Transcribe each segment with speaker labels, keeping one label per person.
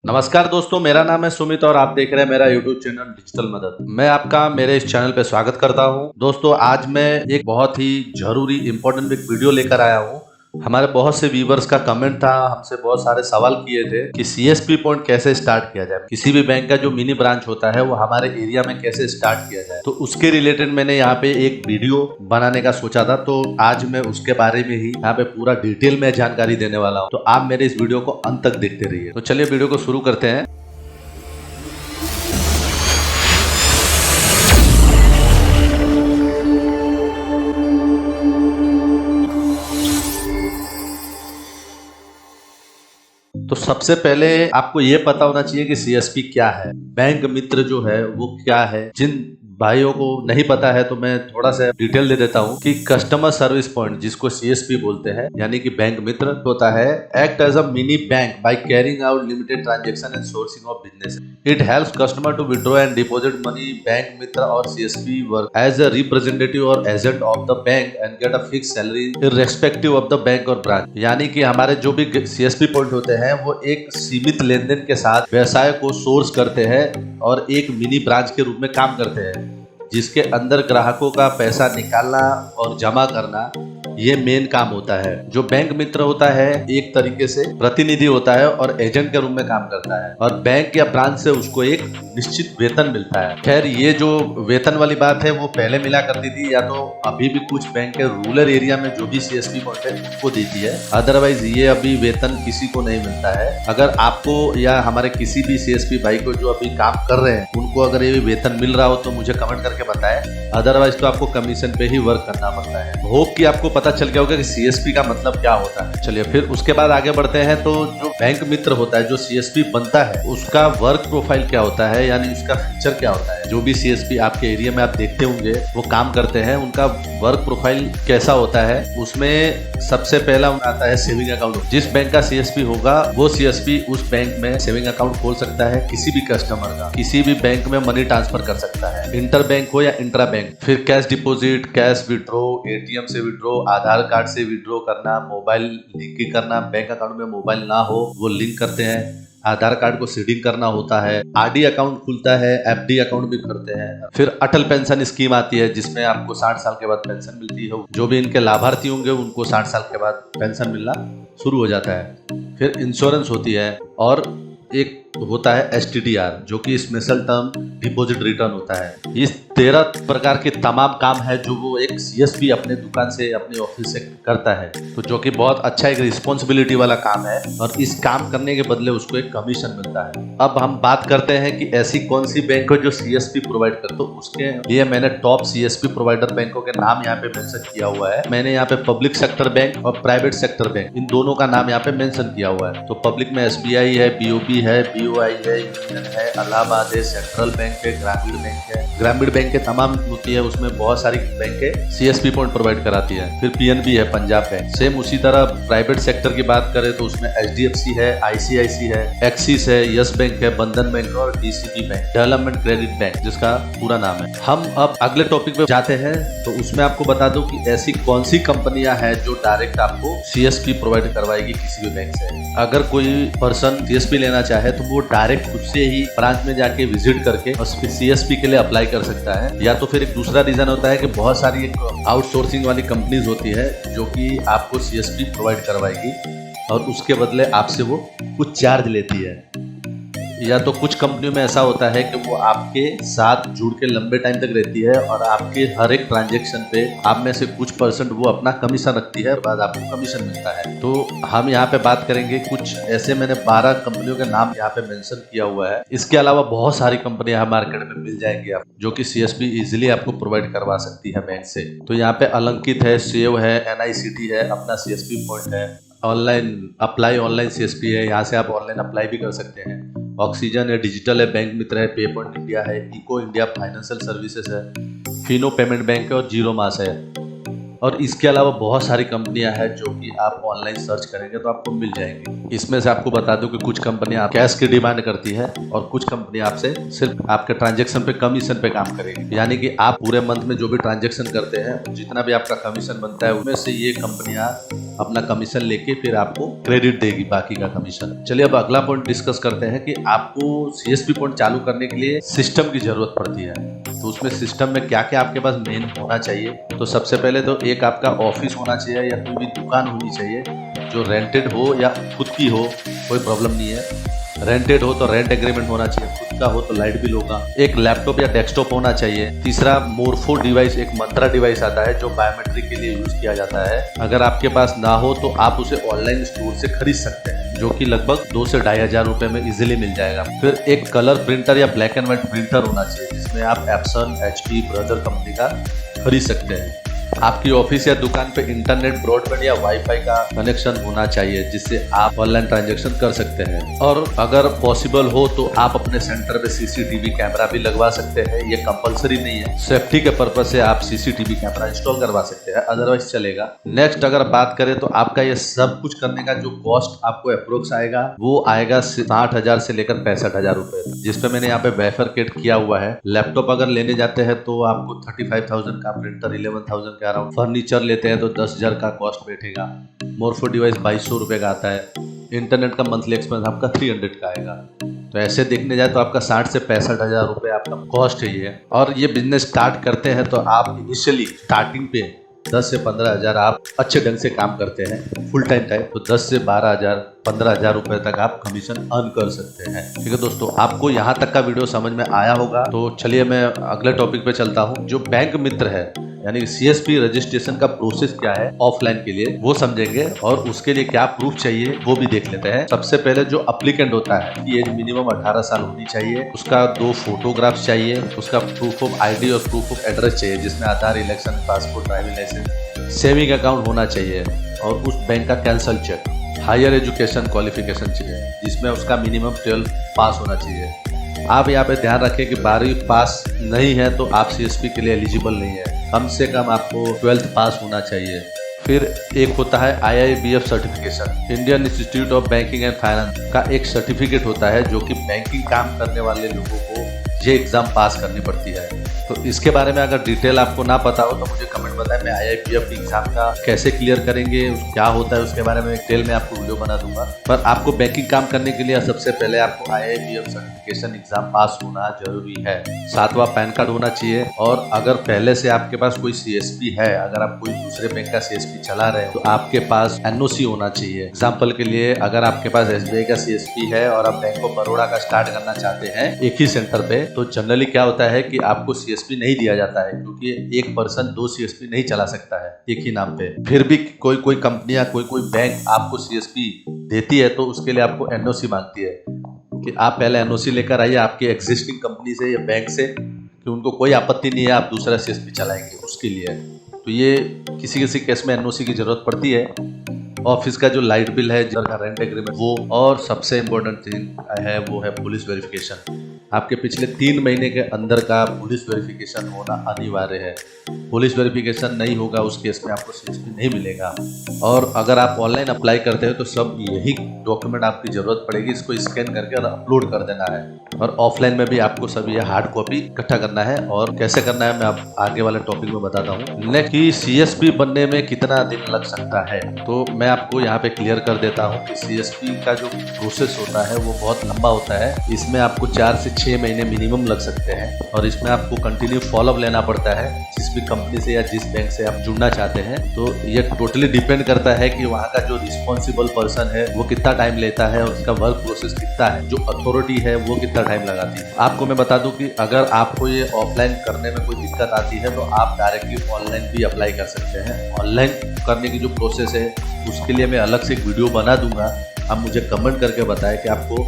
Speaker 1: नमस्कार दोस्तों, मेरा नाम है सुमित और आप देख रहे हैं मेरा YouTube चैनल डिजिटल मदद। मैं आपका मेरे इस चैनल पे स्वागत करता हूं। दोस्तों, आज मैं एक बहुत ही जरूरी इंपॉर्टेंट एक वीडियो लेकर आया हूं। हमारे बहुत से व्यूवर्स का कमेंट था, हमसे बहुत सारे सवाल किए थे कि CSP पॉइंट कैसे स्टार्ट किया जाए, किसी भी बैंक का जो मिनी ब्रांच होता है वो हमारे एरिया में कैसे स्टार्ट किया जाए। तो उसके रिलेटेड मैंने यहाँ पे एक वीडियो बनाने का सोचा था, तो आज मैं उसके बारे में ही यहाँ पे पूरा डिटेल में जानकारी देने वाला हूँ। तो आप मेरे इस वीडियो को अंत तक देखते रहिए। तो चलिए वीडियो को शुरू करते हैं। तो सबसे पहले आपको ये पता होना चाहिए कि CSP क्या है। बैंक मित्र जो है वो क्या है। जिन भाइयों को नहीं पता है तो मैं थोड़ा सा डिटेल दे देता हूँ कि कस्टमर सर्विस पॉइंट, जिसको CSP बोलते हैं, यानी कि बैंक मित्र होता है, act as a mini bank by carrying out limited transaction and sourcing of business. It helps customer to withdraw and deposit money. Bank मित्र और CSP work as a representative और agent of the bank and get a fix salary irrespective of the bank और branch. यानी कि हमारे जो भी CSP point होते हैं वो एक सीमित लेन देन के साथ व्यवसाय को सोर्स करते हैं और एक मिनी ब्रांच के रूप में काम करते हैं, जिसके अंदर ग्राहकों का पैसा निकालना और जमा करना ये मेन काम होता है। जो बैंक मित्र होता है एक तरीके से प्रतिनिधि होता है और एजेंट के रूप में काम करता है और बैंक या ब्रांच से उसको एक निश्चित वेतन मिलता है। खैर, ये जो वेतन वाली बात है वो पहले मिला करती थी, या तो अभी भी कुछ बैंक के रूरल एरिया में जो भी CSP पॉइंट है उसको देती है। अदरवाइज ये अभी वेतन किसी को नहीं मिलता है। अगर आपको या हमारे किसी भी CSP भाई को जो अभी काम कर रहे हैं उनको अगर ये वेतन मिल रहा हो तो मुझे कमेंट करके बताएं। अदरवाइज तो आपको कमीशन पे ही वर्क करना पड़ता है। होप कि आपको पता चल गया होगा कि CSP का मतलब क्या होता है। चलिए फिर उसके बाद आगे बढ़ते हैं। तो जो बैंक मित्र होता है, जो CSP बनता है, उसका वर्क प्रोफाइल क्या होता है, यानी उसका फीचर क्या होता है। जो भी CSP आपके एरिया में आप देखते होंगे वो काम करते हैं, उनका वर्क प्रोफाइल कैसा होता है। उसमें सबसे पहला आता है सेविंग अकाउंट। जिस बैंक का CSP होगा वो CSP उस बैंक में सेविंग अकाउंट खोल सकता है। किसी भी कस्टमर का किसी भी बैंक में मनी ट्रांसफर कर सकता है, इंटर बैंक हो या इंट्रा बैंक। फिर cash deposit, cash withdraw, ATM से विड्रॉ, आधार कार्ड से विड्रॉ करना, मोबाइल लिंक करना। बैंक अकाउंट में मोबाइल ना हो वो लिंक करते हैं। आधार कार्ड को सीडिंग करना होता है। RD अकाउंट खुलता है, FD अकाउंट भी करते हैं। फिर अटल पेंशन स्कीम आती है जिसमें आपको 60 साल के बाद पेंशन मिलती है। जो भी इनके लाभार्थी होंगे उनको 60 साल के बाद पेंशन मिलना शुरू हो जाता है। फिर इंश्योरेंस होती है और एक होता है STDR, जो कि स्पेशल टर्म डिपॉजिट रिटर्न होता है। इस 13 प्रकार के तमाम काम है जो वो एक CSP अपने दुकान से, अपने ऑफिस से करता है। तो जो कि बहुत अच्छा एक रिस्पॉन्सिबिलिटी वाला काम है और इस काम करने के बदले उसको एक कमीशन मिलता है। अब हम बात करते हैं कि ऐसी कौन सी बैंक है जो CSP प्रोवाइड करते। तो उसके लिए मैंने टॉप CSP प्रोवाइडर बैंकों के नाम यहाँ पे मेंशन किया हुआ है। मैंने यहाँ पे पब्लिक सेक्टर बैंक और प्राइवेट सेक्टर बैंक, इन दोनों का नाम यहाँ पे मेंशन किया हुआ है। तो पब्लिक में SBI है, BOB है, BOI है, यूनियन है, इलाहाबाद है, सेंट्रल बैंक है, ग्रामीण बैंक है। ग्रामीण बैंक के तमाम होती है, उसमें बहुत सारी बैंक CSP पॉइंट प्रोवाइड कराती है। फिर PNB है, पंजाब बैंक। सेम उसी तरह प्राइवेट सेक्टर की बात करें तो उसमें HDFC है, ICICI है, एक्सिस है, यस बैंक है, बंधन बैंक है और DCB bank, development credit bank जिसका पूरा नाम है। हम अब अगले टॉपिक पे जाते हैं। तो उसमें आपको बता दूं कि ऐसी कौन सी कंपनियां हैं जो डायरेक्ट आपको CSP प्रोवाइड करवाएगी किसी भी बैंक से। अगर कोई पर्सन CSP लेना चाहे तो वो डायरेक्ट खुद से ही ब्रांच में जाके विजिट करके और CSP के लिए अप्लाई कर सकता है। या तो फिर एक दूसरा रीजन होता है कि बहुत सारी आउटसोर्सिंग वाली कंपनीज होती है जो कि आपको CSP प्रोवाइड करवाएगी और उसके बदले आपसे वो कुछ चार्ज लेती है। या तो कुछ कंपनियों में ऐसा होता है कि वो आपके साथ जुड़ के लंबे टाइम तक रहती है और आपके हर एक ट्रांजैक्शन पे आप में से कुछ % वो अपना कमीशन रखती है, बाद आपको कमीशन मिलता है। तो हम यहाँ पे बात करेंगे कुछ ऐसे, मैंने 12 कंपनियों के नाम यहाँ पे मेंशन किया हुआ है। इसके अलावा बहुत सारी कंपनियां मार्केट में मिल जाएंगी आप, जो कि CSP इजिली आपको प्रोवाइड करवा सकती है बैंक से। तो यहाँ पे अलंकित है, सेव है, NICT है, अपना CSP पॉइंट है, ऑनलाइन अप्लाई, ऑनलाइन CSP है, यहाँ से आप ऑनलाइन अप्लाई भी कर सकते हैं। ऑक्सीजन है, डिजिटल है, बैंक मित्र है, पे पॉइंट इंडिया है, इको इंडिया फाइनेंशियल सर्विसेज है, फिनो पेमेंट बैंक है और जीरो मास है। और इसके अलावा बहुत सारी कंपनियां हैं जो कि आप ऑनलाइन सर्च करेंगे तो आपको मिल जाएंगी। इसमें से आपको बता दूं कि कुछ कंपनियां कैश की डिमांड करती है और कुछ कंपनियां आपसे सिर्फ आपके ट्रांजैक्शन पे कमीशन पे काम करेगी। यानी कि आप पूरे मंथ में जो भी ट्रांजैक्शन करते हैं, जितना भी आपका कमीशन बनता है, उसमें से ये कंपनियां अपना कमीशन लेके फिर आपको क्रेडिट देगी बाकी का कमीशन। चलिए अब अगला पॉइंट डिस्कस करते हैं कि आपको CSP पॉइंट चालू करने के लिए सिस्टम की जरूरत पड़ती है। तो उसमें सिस्टम में क्या क्या आपके पास मेन होना चाहिए। तो सबसे पहले तो एक आपका ऑफिस होना चाहिए या कोई भी दुकान होनी चाहिए जो रेंटेड हो या खुद की हो, कोई प्रॉब्लम नहीं है। रेंटेड हो तो रेंट एग्रीमेंट होना चाहिए, खुद का हो तो लाइट बिल होगा। एक लैपटॉप या डेस्कटॉप होना चाहिए। तीसरा मोरफो डिवाइस, एक मंत्रा डिवाइस आता है जो बायोमेट्रिक के लिए यूज किया जाता है। अगर आपके पास ना हो तो आप उसे ऑनलाइन स्टोर से खरीद सकते हैं, जो कि लगभग 2 से 2,500 रुपए में इजीली मिल जाएगा। फिर एक कलर प्रिंटर या ब्लैक एंड व्हाइट प्रिंटर होना चाहिए जिसमें आप एप्सन, HP, ब्रदर कंपनी का खरीद सकते हैं। आपकी ऑफिस या दुकान पे इंटरनेट, ब्रॉडबैंड या वाईफाई का कनेक्शन होना चाहिए जिससे आप ऑनलाइन ट्रांजैक्शन कर सकते हैं। और अगर पॉसिबल हो तो आप अपने सेंटर पे CCTV कैमरा भी लगवा सकते हैं। ये कंपलसरी नहीं है, सेफ्टी के पर्पज से आप CCTV कैमरा इंस्टॉल करवा सकते हैं, अदरवाइज चलेगा। नेक्स्ट अगर बात करें तो आपका ये सब कुछ करने का जो कॉस्ट आपको अप्रोक्स आएगा वो आएगा 60,000 से लेकर 65,000 रुपए, जिसपे मैंने यहाँ पे बाइफरकेट किया हुआ है। लैपटॉप अगर लेने जाते हैं तो आपको 35,000 का, प्रिंटर 11,000 का अराउंड, फर्नीचर लेते हैं तो 10,000 का कॉस्ट बैठेगा। मोरफो डिवाइस 2,200 रुपए का आता है। इंटरनेट का मंथली एक्सपेंस आपका 300 का आएगा। तो ऐसे देखने जाए तो आपका 60 से 65,000 रुपए आपका कॉस्ट है ये। और ये बिजनेस स्टार्ट करते हैं तो आप इनिशियली स्टार्टिंग पे 10 से 15,000 आप अच्छे ढंग से काम करते हैं फुल टाइम तो 10 से 12,000 15,000 रुपए तक आप कमीशन अर्न कर सकते हैं। ठीक है दोस्तों, आपको यहाँ तक का वीडियो समझ में आया होगा। तो चलिए मैं अगले टॉपिक पे चलता हूँ। जो बैंक मित्र है यानी CSP रजिस्ट्रेशन का प्रोसेस क्या है ऑफलाइन के लिए वो समझेंगे और उसके लिए क्या प्रूफ चाहिए वो भी देख लेते हैं। सबसे पहले जो अप्लीकेंट होता है कि एज मिनिमम 18 साल होनी चाहिए, उसका 2 फोटोग्राफ्स चाहिए, उसका प्रूफ ऑफ ID और प्रूफ ऑफ एड्रेस चाहिए जिसमें Aadhaar, election, passport, driving licence, saving account होना चाहिए और उस बैंक का cancel cheque, higher education qualification चाहिए जिसमें उसका मिनिमम 12 पास होना चाहिए। आप यहाँ पे ध्यान रखें कि 12वीं पास नहीं है तो आप CSP के लिए एलिजिबल नहीं है, कम से कम आपको 12th पास होना चाहिए। फिर एक होता है IIBF certification, Indian institute of banking and finance का एक सर्टिफिकेट होता है जो कि बैंकिंग काम करने वाले लोगों को ये एग्जाम पास करनी पड़ती है। तो इसके बारे में अगर डिटेल आपको ना पता हो तो मुझे कमेंट बताएं, मैं IIBF एग्जाम का कैसे क्लियर करेंगे, क्या होता है उसके बारे में डिटेल में आपको वीडियो बना दूंगा। पर आपको बैंकिंग काम करने के लिए सबसे पहले आपको IIBF सर्टिफिकेशन एग्जाम पास होना जरूरी है। 7वां पैन कार्ड होना चाहिए और अगर पहले से आपके पास कोई CSP है, अगर आप कोई दूसरे बैंक का CSP चला रहे हैं तो आपके पास NOC होना चाहिए। एग्जाम्पल के लिए अगर आपके पास SBI का CSP है और आप बैंक ऑफ बड़ौदा का स्टार्ट करना चाहते हैं एक ही सेंटर पे, तो जनरली क्या होता है कि आपको CSP नहीं दिया जाता है क्योंकि एक पर्सन 2 CSP नहीं चला सकता है एक ही नाम पे। फिर भी कोई कंपनियां, कोई बैंक आपको CSP देती है तो उसके लिए आपको NOC मांगती है कि आप पहले NOC लेकर आइए आपके एग्जिस्टिंग कंपनी से या बैंक से, कि उनको कोई आपत्ति नहीं है आप दूसरा CSP चलाएंगे उसके लिए। तो ये किसी केस में NOC की जरूरत पड़ती है। ऑफिस का जो लाइट बिल है, का रेंट एग्रीमेंट वो, और सबसे इम्पोर्टेंट थिंग है वो है पुलिस वेरिफिकेशन। आपके पिछले 3 महीने के अंदर का पुलिस वेरिफिकेशन होना अनिवार्य है। पुलिस वेरिफिकेशन नहीं होगा उस केस में आपको CSP नहीं मिलेगा। और अगर आप ऑनलाइन अप्लाई करते हैं तो सब यही डॉक्यूमेंट आपकी जरूरत पड़ेगी, इसको स्कैन करके और अपलोड कर देना है। और ऑफलाइन में भी आपको सब ये हार्ड कॉपी इकट्ठा करना है और कैसे करना है मैं आप आगे वाले टॉपिक में बताता हूँ। नेक्स्ट कि CSP बनने में कितना दिन लग सकता है, तो मैं आपको यहाँ पे क्लियर कर देता हूँ कि CSP का जो प्रोसेस होता है वो बहुत लंबा होता है। इसमें आपको 4 से 6 महीने मिनिमम लग सकते हैं और इसमें आपको कंटिन्यू फॉलोअप लेना पड़ता है जिस भी कंपनी से या जिस बैंक से आप जुड़ना चाहते हैं। तो ये टोटली डिपेंड करता है कि वहाँ का जो रिस्पॉन्सिबल पर्सन है वो कितना टाइम लेता है और उसका वर्क प्रोसेस कितना है, जो अथॉरिटी है वो कितना टाइम लगाती है। आपको मैं बता दूं कि अगर आपको ये ऑफलाइन करने में कोई दिक्कत आती है तो आप डायरेक्टली ऑनलाइन भी अप्लाई कर सकते हैं। ऑनलाइन करने की जो प्रोसेस है उसके लिए मैं अलग से एक वीडियो बना दूंगा। आप मुझे कमेंट करके बताएं कि आपको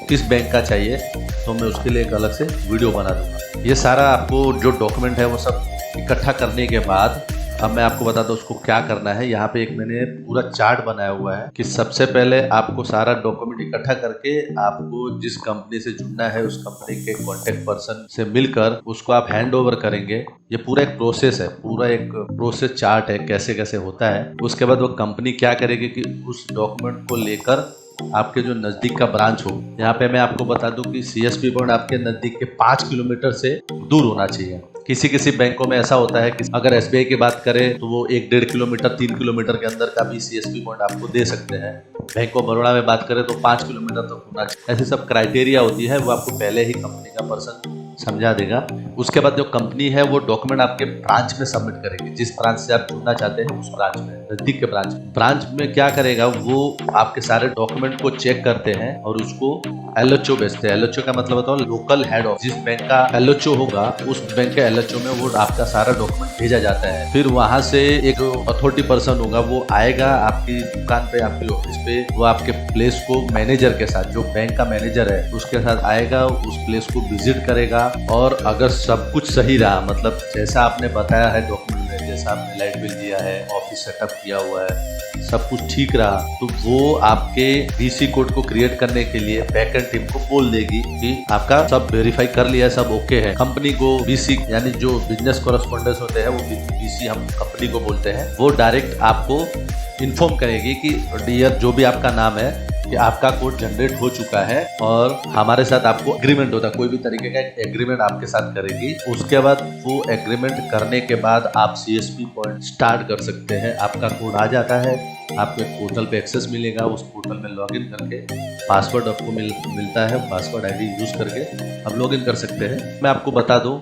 Speaker 1: किस बैंक का चाहिए, तो मैं उसके लिए एक अलग से वीडियो बना दूंगा। ये सारा आपको जो डॉक्यूमेंट है वो सब इकट्ठा करने के बाद अब मैं आपको बताता हूँ उसको क्या करना है। यहाँ पे एक मैंने पूरा चार्ट बनाया हुआ है कि सबसे पहले आपको सारा डॉक्यूमेंट इकट्ठा करके आपको जिस कंपनी से जुड़ना है उस कंपनी के कॉन्टेक्ट पर्सन से मिलकर उसको आप हैंड ओवर करेंगे। ये पूरा एक प्रोसेस है, पूरा एक प्रोसेस चार्ट है कैसे कैसे होता है। उसके बाद वो कंपनी क्या करेगी कि उस डॉक्यूमेंट को लेकर आपके जो नजदीक का ब्रांच हो, यहाँ पे मैं आपको बता दूं कि सीएसपी पॉइंट आपके नजदीक के 5 किलोमीटर से दूर होना चाहिए। किसी किसी बैंकों में ऐसा होता है कि अगर एसबीआई की बात करें तो वो 1-1.5 किलोमीटर 3 किलोमीटर के अंदर का भी सीएसपी पॉइंट आपको दे सकते हैं। बैंक ऑफ बड़ौदा में बात करें तो 5 किलोमीटर तक होना चाहिए। ऐसी सब क्राइटेरिया होती है, वो आपको पहले ही कंपनी का पर्सन समझा देगा। उसके बाद जो कंपनी है वो डॉक्यूमेंट आपके ब्रांच में सबमिट करेगी, जिस ब्रांच से आप जुड़ना चाहते हैं उस ब्रांच में, नजदीक के ब्रांच में क्या करेगा वो आपके सारे डॉक्यूमेंट को चेक करते हैं और उसको एलएचओ भेजते हैं। एलएचओ का मतलब बताओ लोकल हेड ऑफिस, जिस बैंक का एलएचओ होगा उस बैंक के एलएचओ में वो आपका सारा डॉक्यूमेंट भेजा जाता है। फिर वहां से एक अथॉरिटी पर्सन होगा वो आएगा आपकी दुकान पे, आपके ऑफिस पे, वो आपके प्लेस को मैनेजर के साथ, जो बैंक का मैनेजर है उसके साथ आएगा, उस प्लेस को विजिट करेगा और अगर सब कुछ सही रहा, मतलब जैसा आपने बताया है डॉक्यूमेंट में, जैसा आपने लाइट बिल दिया है, ऑफिस सेटअप किया हुआ है, सब कुछ ठीक रहा, तो वो आपके बीसी कोड को क्रिएट करने के लिए बैकएंड टीम को बोल देगी कि आपका सब वेरीफाई कर लिया, सब ओके है। कंपनी को बीसी यानी जो बिजनेस कॉरेस्पॉन्डेंस होते हैं वो बीसी हम कंपनी को बोलते हैं, वो डायरेक्ट आपको इन्फॉर्म करेगी कि डियर जो भी आपका नाम है कि आपका कोड जनरेट हो चुका है और हमारे साथ आपको एग्रीमेंट होता है, कोई भी तरीके का एग्रीमेंट आपके साथ करेगी। उसके बाद वो एग्रीमेंट करने के बाद आप सीएसपी पॉइंट स्टार्ट कर सकते हैं। आपका कोड आ जाता है, आपको एक पोर्टल पे एक्सेस मिलेगा, उस पोर्टल में लॉगिन करके पासवर्ड आपको मिलता है, पासवर्ड आईडी यूज करके आप लॉगिन कर सकते हैं। मैं आपको बता दूं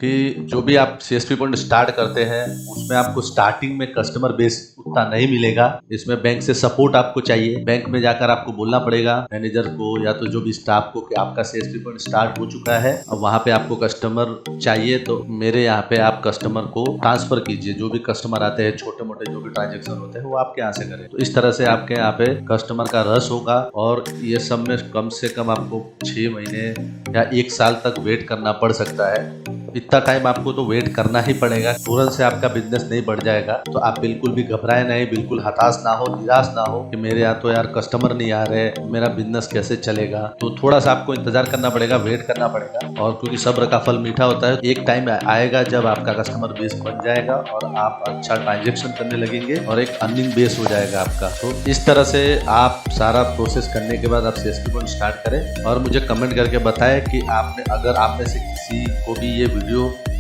Speaker 1: कि जो भी आप सीएसपी पॉइंट स्टार्ट करते हैं उसमें आपको स्टार्टिंग में कस्टमर बेस उतना नहीं मिलेगा। इसमें बैंक से सपोर्ट आपको चाहिए, बैंक में जाकर आपको बोलना पड़ेगा मैनेजर को या तो जो भी स्टाफ को कि आपका सीएसपी पॉइंट स्टार्ट हो चुका है, अब वहां पे आपको कस्टमर चाहिए तो मेरे यहाँ पे आप कस्टमर को ट्रांसफर कीजिए। जो भी कस्टमर आते हैं, छोटे मोटे जो भी ट्रांजेक्शन होते हैं वो आपके यहाँ से करें। तो इस तरह से आपके यहाँ पे कस्टमर का रस होगा और ये सब में कम से कम आपको 6 महीने या 1 साल तक वेट करना पड़ सकता है। इतना टाइम आपको तो वेट करना ही पड़ेगा, तुरंत से आपका बिजनेस नहीं बढ़ जाएगा। तो आप बिल्कुल भी घबराए नहीं, बिल्कुल हताश ना हो, निराश ना हो कि मेरे यहाँ तो यार कस्टमर नहीं आ रहे, मेरा बिजनेस कैसे चलेगा। तो थोड़ा सा आपको इंतजार करना पड़ेगा, वेट करना पड़ेगा, और क्योंकि सब्र का फल मीठा होता है। एक टाइम आएगा जब आपका कस्टमर बेस बन जाएगा और आप अच्छा ट्रांजेक्शन करने लगेंगे और एक अर्निंग बेस हो जाएगा आपका। तो इस तरह से आप सारा प्रोसेस करने के बाद आप सीएसपी पॉइंट स्टार्ट करें और मुझे कमेंट करके बताएं कि आपने, अगर आप में से किसी को भी ये वीडियो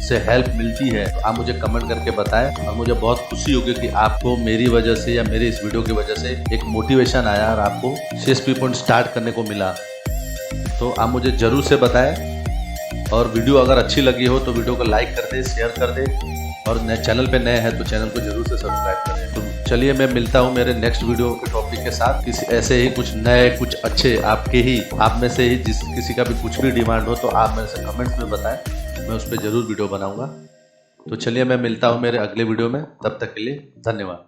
Speaker 1: से हेल्प मिलती है तो आप मुझे कमेंट करके बताएं। और मुझे बहुत खुशी होगी कि आपको मेरी वजह से या मेरे इस वीडियो की वजह से एक मोटिवेशन आया और आपको सीएसपी पॉइंट स्टार्ट करने को मिला। तो आप मुझे जरूर से बताएं और वीडियो अगर अच्छी लगी हो तो वीडियो को लाइक कर दे, शेयर कर दे, और चैनल पे नए हैं तो चैनल को जरूर से सब्सक्राइब करें। तो चलिए मैं मिलता हूँ मेरे नेक्स्ट वीडियो के टॉपिक के साथ, किसी ऐसे ही कुछ नए, कुछ अच्छे, आपके ही, आप में से ही जिस किसी का भी कुछ भी डिमांड हो तो आप मेरे से कमेंट्स में बताएं, मैं उस पर जरूर वीडियो बनाऊंगा। तो चलिए मैं मिलता हूँ मेरे अगले वीडियो में, तब तक के लिए धन्यवाद।